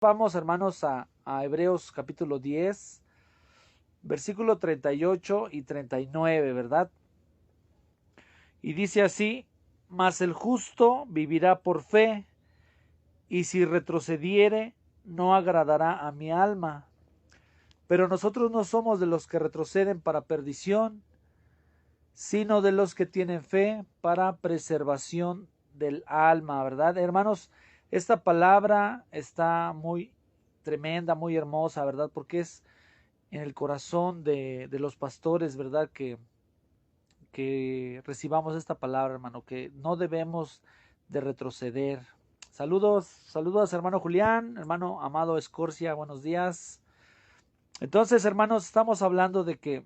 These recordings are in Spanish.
Vamos, hermanos, a Hebreos capítulo 10, versículo 38 y 39, ¿verdad? Y dice así: mas el justo vivirá por fe, y si retrocediere, no agradará a mi alma. Pero nosotros no somos de los que retroceden para perdición, sino de los que tienen fe para preservación del alma, ¿verdad? Hermanos, esta palabra está muy tremenda, muy hermosa, ¿verdad? Porque es en el corazón de los pastores, ¿verdad? Que recibamos esta palabra, hermano, que no debemos de retroceder. Saludos, hermano Julián, hermano Amado Escorcia, buenos días. Entonces, hermanos, estamos hablando de que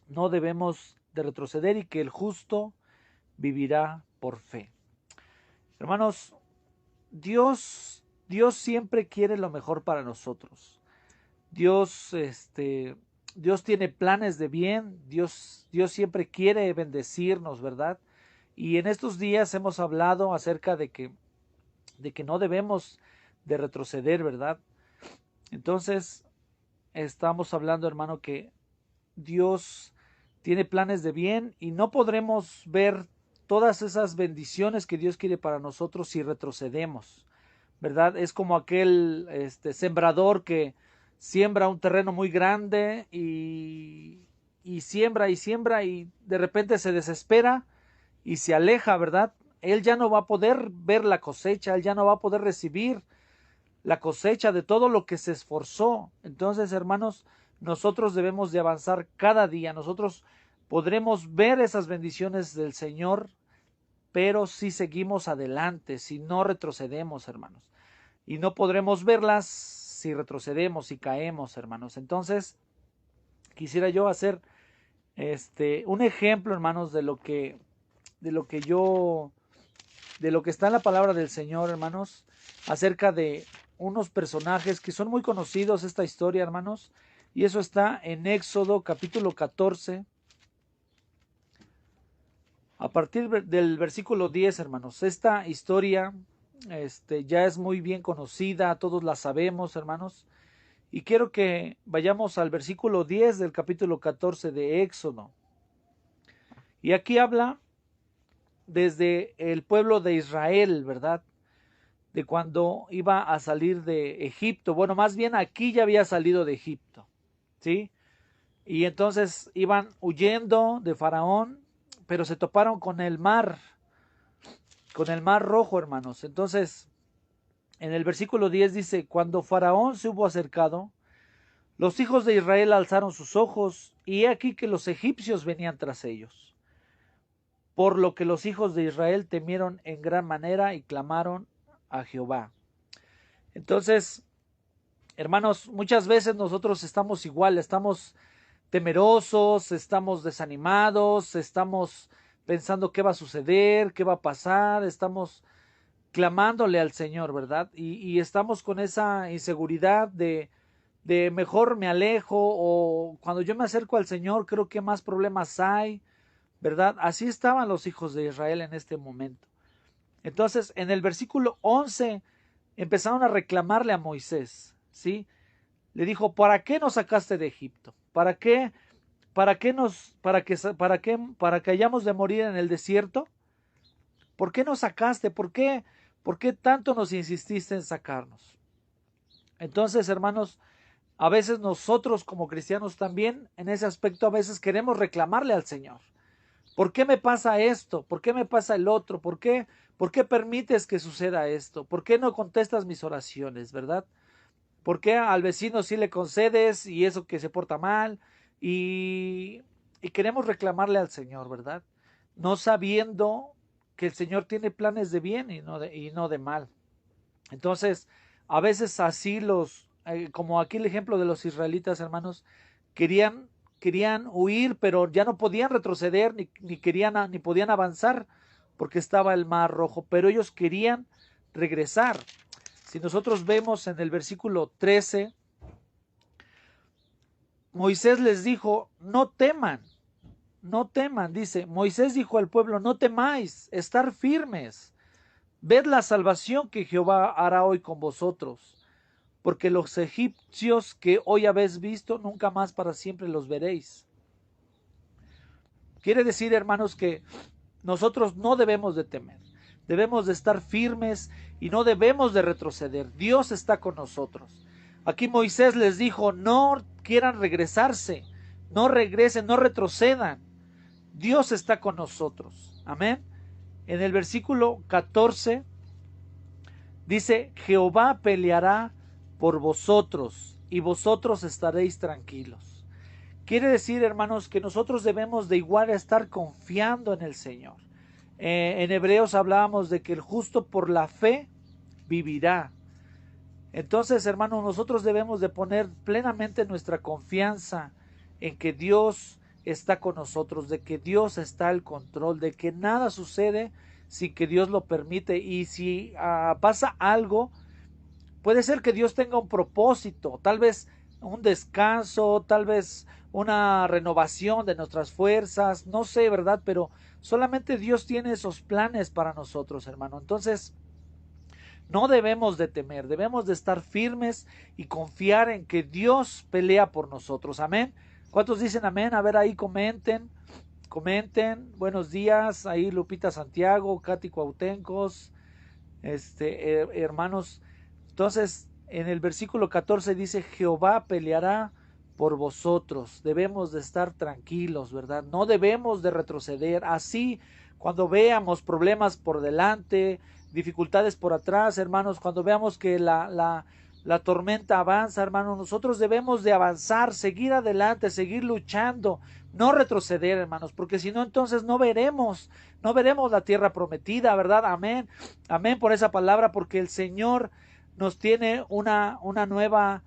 no debemos de retroceder y que el justo vivirá por fe. Hermanos, Dios siempre quiere lo mejor para nosotros. Dios, Dios tiene planes de bien, Dios siempre quiere bendecirnos, ¿verdad? Y en estos días hemos hablado acerca de que no debemos de retroceder, ¿verdad? Entonces, estamos hablando, hermano, que Dios tiene planes de bien y no podremos ver todas esas bendiciones que Dios quiere para nosotros si retrocedemos, ¿verdad? Es como aquel sembrador que siembra un terreno muy grande y siembra y siembra y de repente se desespera y se aleja, ¿verdad? Él ya no va a poder ver la cosecha, él ya no va a poder recibir la cosecha de todo lo que se esforzó. Entonces, hermanos, nosotros debemos de avanzar cada día. Nosotros podremos ver esas bendiciones del Señor, pero si seguimos adelante, si no retrocedemos, hermanos. Y no podremos verlas si retrocedemos, si caemos, hermanos. Entonces, quisiera yo hacer un ejemplo, hermanos, de lo que yo de lo que está en la palabra del Señor, hermanos, acerca de unos personajes que son muy conocidos esta historia, hermanos, y eso está en Éxodo capítulo 14, a partir del versículo 10, hermanos. Esta historia ya es muy bien conocida, todos la sabemos, hermanos, y quiero que vayamos al versículo 10 del capítulo 14 de Éxodo. Y aquí habla desde el pueblo de Israel, ¿verdad? De cuando iba a salir de Egipto. Bueno, más bien aquí ya había salido de Egipto, ¿sí? Y entonces iban huyendo de Faraón, pero se toparon con el mar rojo, hermanos. Entonces, en el versículo 10 dice: cuando Faraón se hubo acercado, los hijos de Israel alzaron sus ojos, y he aquí que los egipcios venían tras ellos. Por lo que los hijos de Israel temieron en gran manera y clamaron a Jehová. Entonces, hermanos, muchas veces nosotros estamos igual, estamos temerosos, estamos desanimados, estamos pensando qué va a suceder, qué va a pasar, estamos clamándole al Señor, ¿verdad? Y estamos con esa inseguridad de mejor me alejo, o cuando yo me acerco al Señor creo que más problemas hay, ¿verdad? Así estaban los hijos de Israel en este momento. Entonces, en el versículo 11 empezaron a reclamarle a Moisés, ¿sí? Le dijo: ¿para qué nos sacaste de Egipto? ¿Para que hayamos de morir en el desierto? ¿Por qué nos sacaste? ¿Por qué tanto nos insististe en sacarnos? Entonces, hermanos, a veces nosotros como cristianos también en ese aspecto a veces queremos reclamarle al Señor. ¿Por qué me pasa esto? ¿Por qué me pasa el otro? ¿Por qué permites que suceda esto? ¿Por qué no contestas mis oraciones, verdad? ¿Por qué al vecino sí le concedes y eso que se porta mal? Y queremos reclamarle al Señor, ¿verdad? No sabiendo que el Señor tiene planes de bien y no de mal. Entonces, a veces así como aquí el ejemplo de los israelitas, hermanos, querían, querían huir, pero ya no podían retroceder, ni podían avanzar, porque estaba el mar rojo, pero ellos querían regresar. Si nosotros vemos en el versículo 13, Moisés les dijo: no teman, no teman, dice, Moisés dijo al pueblo: no temáis, estar firmes, ved la salvación que Jehová hará hoy con vosotros, porque los egipcios que hoy habéis visto, nunca más para siempre los veréis. Quiere decir, hermanos, que nosotros no debemos de temer, debemos de estar firmes y no debemos de retroceder. Dios está con nosotros. Aquí Moisés les dijo, no quieran regresarse, no regresen, no retrocedan. Dios está con nosotros. Amén. En el versículo 14 dice, Jehová peleará por vosotros y vosotros estaréis tranquilos. Quiere decir, hermanos, que nosotros debemos de igual estar confiando en el Señor. En Hebreos hablábamos de que el justo por la fe vivirá. Entonces, hermanos, nosotros debemos de poner plenamente nuestra confianza en que Dios está con nosotros, de que Dios está al control, de que nada sucede sin que Dios lo permite. Y si pasa algo, puede ser que Dios tenga un propósito, tal vez un descanso, tal vez una renovación de nuestras fuerzas, no sé, ¿verdad? Pero solamente Dios tiene esos planes para nosotros, hermano. Entonces, no debemos de temer, debemos de estar firmes y confiar en que Dios pelea por nosotros. Amén. ¿Cuántos dicen amén? A ver, ahí comenten. Buenos días. Ahí Lupita Santiago, Katy Cuautencos, hermanos. Entonces, en el versículo 14 dice, Jehová peleará por vosotros. Debemos de estar tranquilos, ¿verdad? No debemos de retroceder. Así, cuando veamos problemas por delante, dificultades por atrás, hermanos, cuando veamos que la tormenta avanza, hermanos, nosotros debemos de avanzar, seguir adelante, seguir luchando, no retroceder, hermanos, porque si no, entonces no veremos la tierra prometida, ¿verdad? Amén, amén por esa palabra, porque el Señor nos tiene una nueva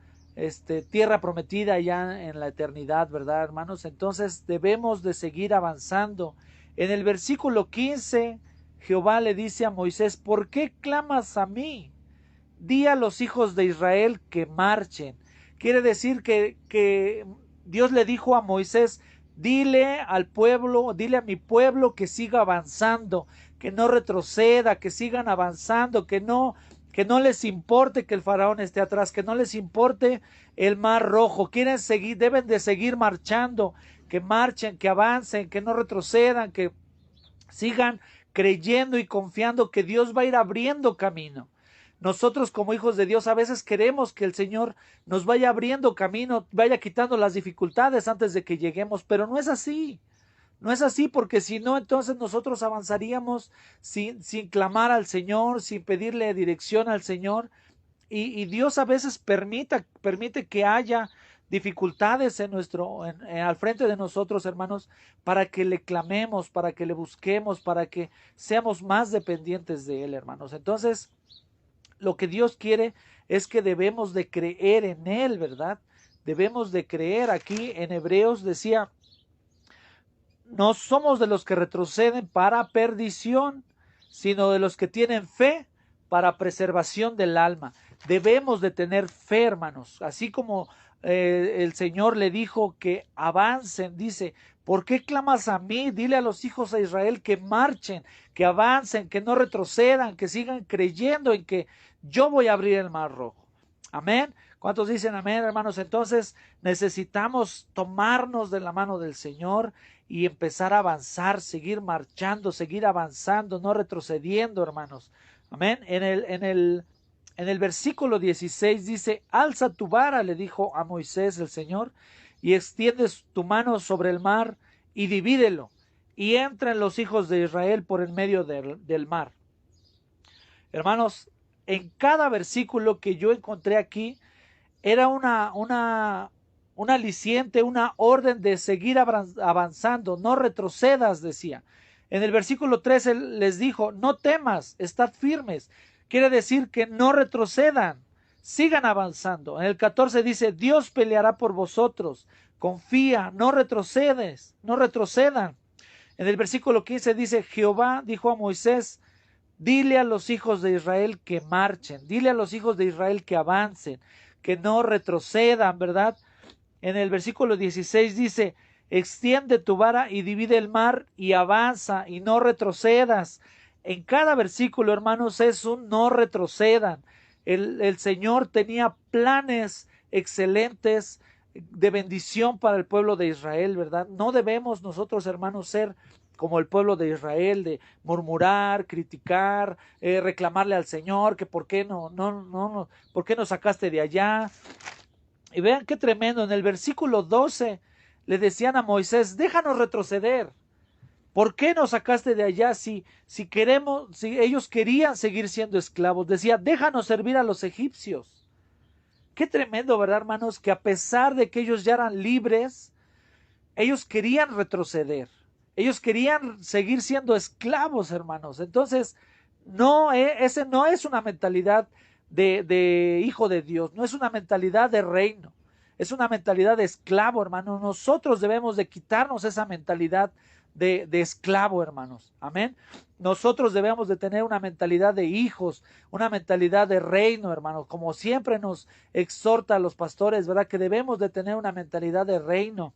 tierra prometida ya en la eternidad, ¿verdad, hermanos? Entonces debemos de seguir avanzando. En el versículo 15, Jehová le dice a Moisés, ¿por qué clamas a mí? Di a los hijos de Israel que marchen. Quiere decir que Dios le dijo a Moisés, dile al pueblo, dile a mi pueblo que siga avanzando, que no retroceda, que sigan avanzando, que no les importe que el faraón esté atrás, que no les importe el mar rojo. Quieren seguir, deben de seguir marchando, que marchen, que avancen, que no retrocedan, que sigan creyendo y confiando que Dios va a ir abriendo camino. Nosotros como hijos de Dios a veces queremos que el Señor nos vaya abriendo camino, vaya quitando las dificultades antes de que lleguemos, pero no es así. No es así, porque si no, entonces nosotros avanzaríamos sin clamar al Señor, sin pedirle dirección al Señor. Y Dios a veces permite que haya dificultades al frente de nosotros, hermanos, para que le clamemos, para que le busquemos, para que seamos más dependientes de Él, hermanos. Entonces, lo que Dios quiere es que debemos de creer en Él, ¿verdad? Debemos de creer. Aquí en Hebreos decía, no somos de los que retroceden para perdición, sino de los que tienen fe para preservación del alma. Debemos de tener fe, hermanos, así como el Señor le dijo que avancen, dice, ¿por qué clamas a mí? Dile a los hijos de Israel que marchen, que avancen, que no retrocedan, que sigan creyendo en que yo voy a abrir el mar rojo. Amén. ¿Cuántos dicen amén, hermanos? Entonces necesitamos tomarnos de la mano del Señor y empezar a avanzar, seguir marchando, seguir avanzando, no retrocediendo, hermanos. Amén. En el versículo 16 dice, alza tu vara, le dijo a Moisés el Señor, y extiendes tu mano sobre el mar y divídelo, y entren los hijos de Israel por el medio del mar. Hermanos, en cada versículo que yo encontré aquí, era un aliciente, una orden de seguir avanzando, no retrocedas, decía. En el versículo 13 les dijo, no temas, estad firmes. Quiere decir que no retrocedan, sigan avanzando. En el 14 dice, Dios peleará por vosotros, confía, no retrocedan. En el versículo 15 dice, Jehová dijo a Moisés, dile a los hijos de Israel que marchen, dile a los hijos de Israel que avancen, que no retrocedan, ¿verdad? En el versículo 16 dice, extiende tu vara y divide el mar y avanza y no retrocedas. En cada versículo, hermanos, es un no retrocedan. El Señor tenía planes excelentes de bendición para el pueblo de Israel, ¿verdad? No debemos nosotros, hermanos, ser como el pueblo de Israel, de murmurar, criticar, reclamarle al Señor que por qué no, por qué nos sacaste de allá. Y vean qué tremendo, en el versículo 12 le decían a Moisés, déjanos retroceder. ¿Por qué nos sacaste de allá si ellos querían seguir siendo esclavos? Decía, déjanos servir a los egipcios. Qué tremendo, ¿verdad, hermanos? Que a pesar de que ellos ya eran libres, ellos querían retroceder. Ellos querían seguir siendo esclavos, hermanos. Entonces, ese no es una mentalidad de hijo de Dios, no es una mentalidad de reino, es una mentalidad de esclavo, hermano. Nosotros debemos de quitarnos esa mentalidad de esclavo, hermanos. Amén. Nosotros debemos de tener una mentalidad de hijos, una mentalidad de reino, hermanos. Como siempre nos exhorta a los pastores, ¿verdad? Que debemos de tener una mentalidad de reino.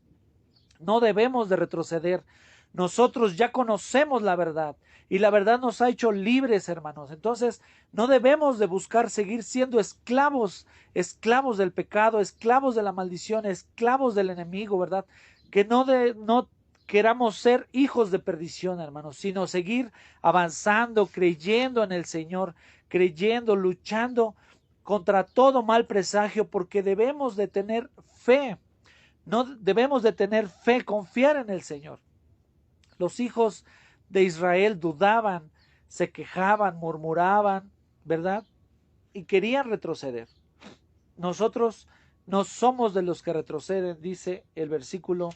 No debemos de retroceder. Nosotros ya conocemos la verdad y la verdad nos ha hecho libres, hermanos. Entonces, no debemos de buscar seguir siendo esclavos, esclavos del pecado, esclavos de la maldición, esclavos del enemigo, ¿verdad? Que no queramos ser hijos de perdición, hermanos, sino seguir avanzando, creyendo en el Señor, creyendo, luchando contra todo mal presagio, porque debemos de tener fe. No debemos de tener fe, confiar en el Señor. Los hijos de Israel dudaban, se quejaban, murmuraban, ¿verdad? Y querían retroceder. Nosotros no somos de los que retroceden, dice el versículo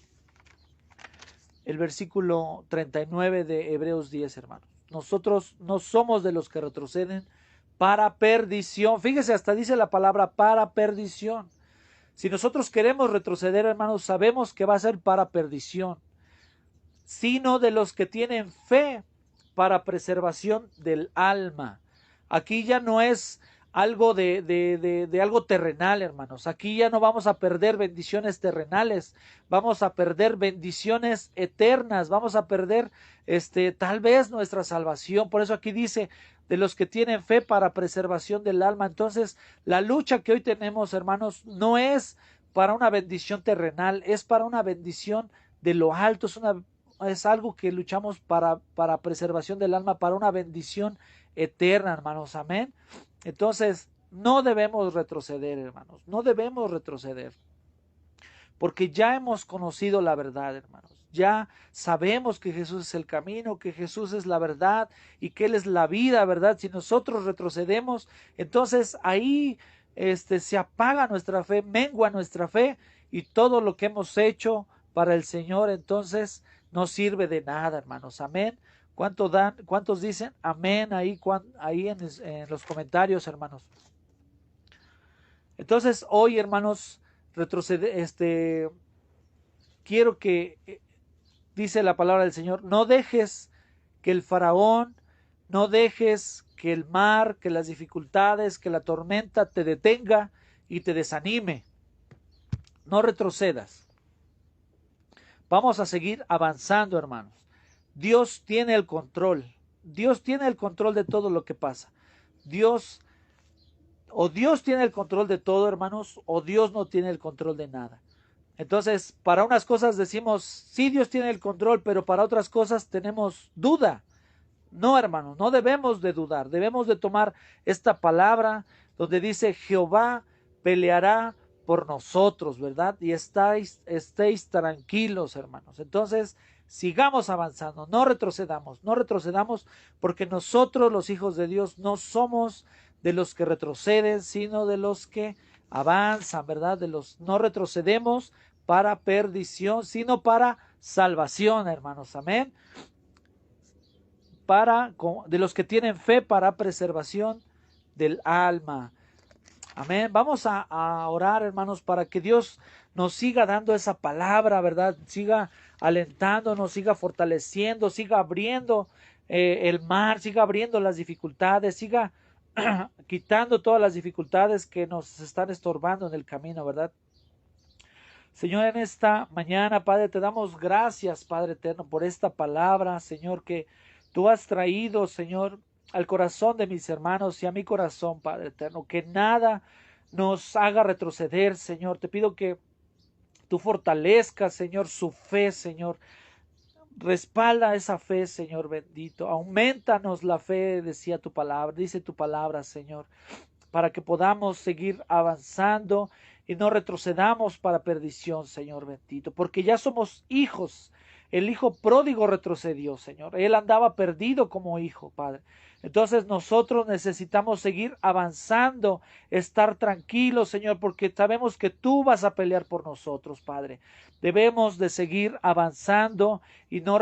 39 de Hebreos 10, hermanos. Nosotros no somos de los que retroceden para perdición. Fíjese, hasta dice la palabra para perdición. Si nosotros queremos retroceder, hermanos, sabemos que va a ser para perdición, sino de los que tienen fe para preservación del alma. Aquí ya no es algo de algo terrenal, hermanos. Aquí ya no vamos a perder bendiciones terrenales, vamos a perder bendiciones eternas, vamos a perder tal vez nuestra salvación. Por eso aquí dice de los que tienen fe para preservación del alma. Entonces, la lucha que hoy tenemos, hermanos, no es para una bendición terrenal, es para una bendición de lo alto, es algo que luchamos para preservación del alma, para una bendición eterna, hermanos. Amén. Entonces, no debemos retroceder, hermanos. No debemos retroceder. Porque ya hemos conocido la verdad, hermanos. Ya sabemos que Jesús es el camino, que Jesús es la verdad y que Él es la vida, ¿verdad? Si nosotros retrocedemos, entonces ahí se apaga nuestra fe, mengua nuestra fe y todo lo que hemos hecho para el Señor, entonces no sirve de nada, hermanos. Amén. ¿Cuántos dicen amén ahí en los comentarios, hermanos? Entonces, hoy, hermanos, quiero que, dice la palabra del Señor, no dejes que el faraón, no dejes que el mar, que las dificultades, que la tormenta te detenga y te desanime. No retrocedas. Vamos a seguir avanzando, hermanos. Dios tiene el control. Dios tiene el control de todo lo que pasa. Dios tiene el control de todo, hermanos, o Dios no tiene el control de nada. Entonces, para unas cosas decimos, sí, Dios tiene el control, pero para otras cosas tenemos duda. No, hermanos, no debemos de dudar. Debemos de tomar esta palabra donde dice, Jehová peleará por nosotros, ¿verdad? Y estéis tranquilos, hermanos. Entonces, sigamos avanzando, no retrocedamos porque nosotros, los hijos de Dios, no somos de los que retroceden, sino de los que avanzan, ¿verdad? No retrocedemos para perdición, sino para salvación, hermanos. Amén. De los que tienen fe para preservación del alma. Amén. Vamos a orar, hermanos, para que Dios nos siga dando esa palabra, ¿verdad? Siga alentándonos, siga fortaleciendo, siga abriendo el mar, siga abriendo las dificultades, siga quitando todas las dificultades que nos están estorbando en el camino, ¿verdad? Señor, en esta mañana, Padre, te damos gracias, Padre eterno, por esta palabra, Señor, que tú has traído, Señor, al corazón de mis hermanos y a mi corazón, Padre eterno, que nada nos haga retroceder, Señor. Te pido que tú fortalezcas, Señor, su fe, Señor. Respalda esa fe, Señor bendito. Aumentanos la fe, decía tu palabra, dice tu palabra, Señor, para que podamos seguir avanzando y no retrocedamos para perdición, Señor bendito, porque ya somos hijos. El hijo pródigo retrocedió, Señor. Él andaba perdido como hijo, Padre. Entonces nosotros necesitamos seguir avanzando, estar tranquilos, Señor, porque sabemos que tú vas a pelear por nosotros, Padre. Debemos de seguir avanzando y no